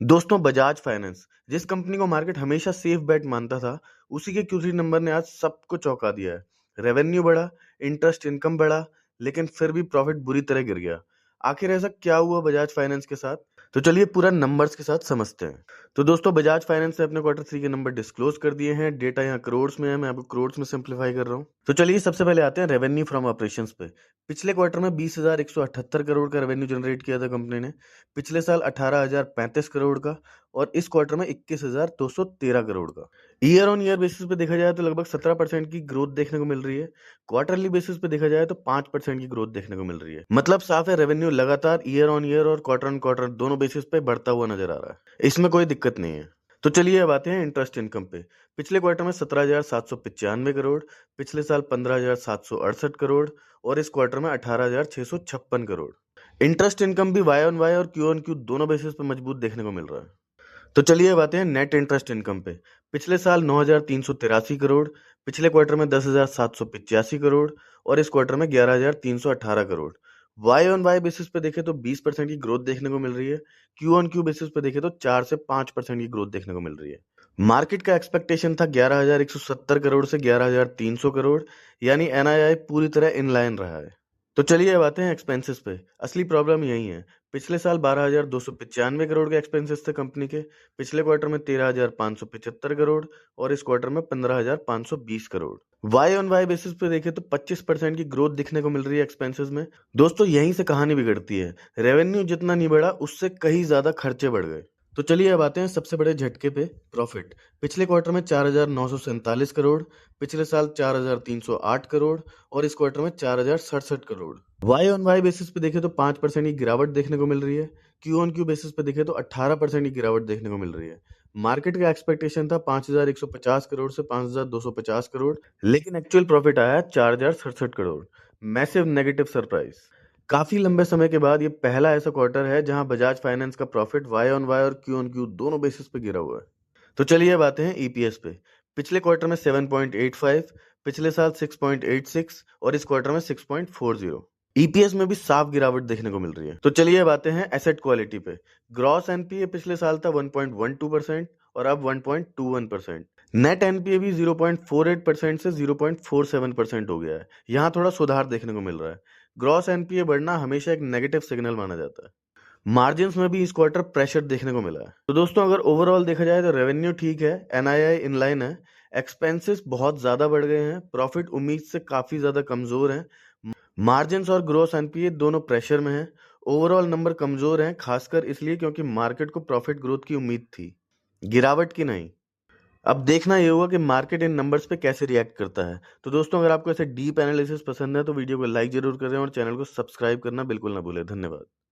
दोस्तों बजाज फाइनेंस जिस कंपनी को मार्केट हमेशा सेफ बेट मानता था, उसी के Q3 नंबर ने आज सबको चौंका दिया है। रेवेन्यू बढ़ा, इंटरेस्ट इनकम बढ़ा, लेकिन फिर भी प्रॉफिट बुरी तरह गिर गया। आखिर ऐसा क्या हुआ बजाज फाइनेंस के साथ? तो चलिए पूरा नंबर्स के साथ समझते हैं। तो दोस्तों बजाज फाइनेंस ने अपने Q3 के नंबर डिस्क्लोज कर दिए हैं। डेटा यहाँ करोड़ में है, मैं आपको करोड़ में सिंप्लीफाई कर रहा हूँ। तो चलिए सबसे पहले आते हैं रेवेन्यू फ्रॉम ऑपरेशंस पे। पिछले क्वार्टर में 20,178 करोड़ का रेवेन्यू जनरेट किया था कंपनी ने। पिछले साल 18,035 करोड़ का और इस क्वार्टर में 21,213 करोड़ का। ईयर ऑन ईयर बेसिस पे देखा जाए तो लगभग 17% की ग्रोथ देखने को मिल रही है। क्वार्टरली बेसिस पे देखा जाए तो 5% की ग्रोथ देखने को मिल रही है। मतलब साफ है, रेवेन्यू लगातार ईयर ऑन ईयर और क्वार्टर ऑन क्वार्टर दोनों बेसिस पे बढ़ता हुआ नजर आ रहा है। इसमें कोई दिक्कत नहीं है। तो चलिए अब आते हैं इंटरेस्ट इनकम पे। पिछले क्वार्टर में 17,795 करोड़, पिछले साल 15,768 करोड़ और इस क्वार्टर में 18,656 करोड़। इंटरेस्ट इनकम भी वाई ऑन वाई और क्यू ऑन क्यू दोनों बेसिस पे मजबूत देखने को मिल रहा है। तो चलिए अब आते हैं नेट इंटरेस्ट इनकम पे। पिछले साल 9,383 करोड़, पिछले क्वार्टर में 10,785 करोड़ और इस क्वार्टर में 11,318 crore. Y on Y basis पे देखें तो 20% की ग्रोथ देखने को मिल रही है। क्यू ऑन क्यू बेसिस पे देखें तो 4 से 5% की ग्रोथ देखने को मिल रही है। मार्केट का एक्सपेक्टेशन था 11,170 करोड़ से 11,300 करोड़, यानी एनआईआई पूरी तरह इन लाइन रहा है। तो चलिए अब आते हैं एक्सपेंसेस पे। असली प्रॉब्लम यही है। पिछले साल 12,295 करोड़ के एक्सपेंसेस थे कंपनी के, पिछले क्वार्टर में 13,575 करोड़ और इस क्वार्टर में 15,520 crore. Y on Y basis पे देखें तो 25% की ग्रोथ दिखने को मिल रही है एक्सपेंसेस में। दोस्तों यहीं से कहानी बिगड़ती है। रेवेन्यू जितना नहीं बढ़ा, उससे कहीं ज्यादा खर्चे बढ़ गए। तो चलिए अब आते हैं सबसे बड़े झटके पे, प्रॉफिट। पिछले क्वार्टर में 4,947 करोड़, पिछले साल 4,308 करोड़ और इस क्वार्टर में 4,067 crore. Y on Y basis पे देखें तो 5% की गिरावट देखने को मिल रही है। क्यू ऑन क्यू बेसिस पे देखें तो 18% की गिरावट देखने को मिल रही है। मार्केट का एक्सपेक्टेशन था 5,150 करोड़ से 5,250 करोड़, लेकिन एक्चुअल प्रॉफिट आया 4,067 करोड़। Massive negative surprise. काफी लंबे समय के बाद ये पहला ऐसा क्वार्टर है जहां बजाज फाइनेंस का प्रॉफिट वाई ऑन वाई और क्यू ऑन क्यू दोनों बेसिस पे गिरा हुआ है। तो चलिए अब आते हैं ईपीएस पे। पिछले क्वार्टर में 7.85, पिछले साल 6.86 और इस क्वार्टर में 6.40। ईपीएस में भी साफ गिरावट देखने को मिल रही है। तो चलिए अब आते हैं एसेट क्वालिटी पे। ग्रॉस एनपीए पिछले साल था 1.12% और अब 1.21%। नेट एनपीए भी 0.48% से 0.47% हो गया है। यहाँ थोड़ा सुधार देखने को मिल रहा है। ग्रॉस एनपीए बढ़ना हमेशा एक नेगेटिव सिग्नल माना जाता है। मार्जिन्स में भी इस क्वार्टर प्रेशर देखने को मिला है। तो दोस्तों अगर ओवरऑल देखा जाए तो रेवेन्यू ठीक है, एनआईआई इनलाइन है, एक्सपेंसेस बहुत ज्यादा बढ़ गए हैं, प्रॉफिट उम्मीद से काफी ज्यादा कमजोर है, मार्जिन्स और ग्रोस एनपीए दोनों प्रेशर में है। ओवरऑल नंबर कमजोर हैं, खासकर इसलिए क्योंकि मार्केट को प्रॉफिट ग्रोथ की उम्मीद थी, गिरावट की नहीं। अब देखना ये होगा कि मार्केट इन नंबर्स पे कैसे रिएक्ट करता है। तो दोस्तों अगर आपको ऐसे डीप एनालिसिस पसंद है तो वीडियो को लाइक जरूर करें और चैनल को सब्सक्राइब करना बिल्कुल ना भूलें। धन्यवाद।